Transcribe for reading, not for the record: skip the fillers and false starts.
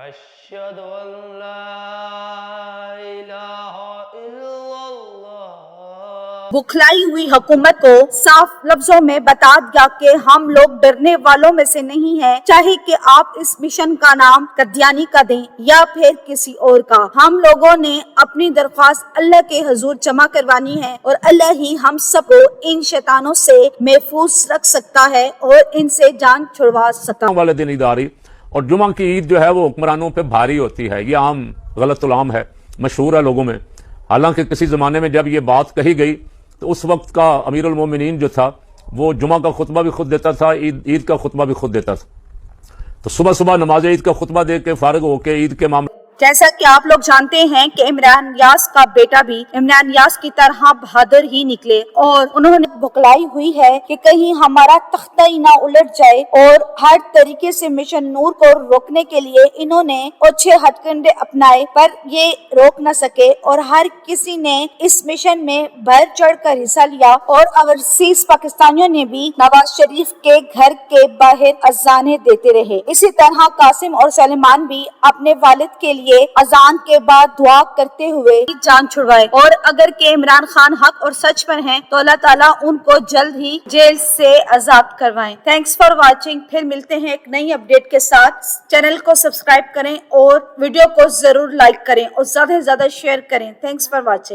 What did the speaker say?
अशहदु अल्ला इलाहा इल्लल्लाह। बुखलाई हुई हुकूमत को साफ लफ्जों में बता दिया कि हम लोग डरने वालों में से नहीं हैं, चाहे कि आप इस मिशन का नाम कदियानी का दें या फिर किसी और का। हम लोगों ने अपनी दरख्वास्त अल्लाह के हुजूर जमा करवानी है और अल्लाह ही हम सबको इन शैतानों से महफूज रख सकता है और इनसे जान छुड़वा सकता है। वाले दिन ईद आ रही और जुमा की ईद जो है वो हुक्मरानों पे भारी होती है, ये आम गलतुल-आम है, मशहूर है लोगों में। हालांकि किसी जमाने में जब ये बात कही गई तो उस वक्त का अमीरुल मोमिनीन जो था वो जुमा का खुतबा भी खुद देता था, ईद का खुतबा भी खुद देता था। तो सुबह सुबह नमाज ईद का खुतबा दे के फारिग होकर ईद के मामले, जैसा कि आप लोग जानते हैं कि इमरान यास का बेटा भी इमरान यास की तरह बहादुर ही निकले और उन्होंने बुखलाई हुई है कि कहीं हमारा तख्ता ही ना उलट जाए, और हर तरीके से मिशन नूर को रोकने के लिए इन्होंने अच्छे हथकंडे अपनाए, पर ये रोक न सके और हर किसी ने इस मिशन में बढ़ चढ़ कर हिस्सा लिया। और ओवरसीज पाकिस्तानियों ने भी नवाज शरीफ के घर के बाहर अजाने देते रहे। इसी तरह कासिम और सलेमान भी अपने वालिद के लिए अजान के बाद दुआ करते हुए जान छुड़वाए। और अगर के इमरान खान हक और सच पर हैं तो अल्लाह ताला उनको जल्द ही जेल से आजाद करवाएं। Thanks for watching. फिर मिलते हैं एक नई अपडेट के साथ। चैनल को सब्सक्राइब करें और वीडियो को जरूर लाइक करें और ज्यादा से ज्यादा शेयर करें। Thanks for watching.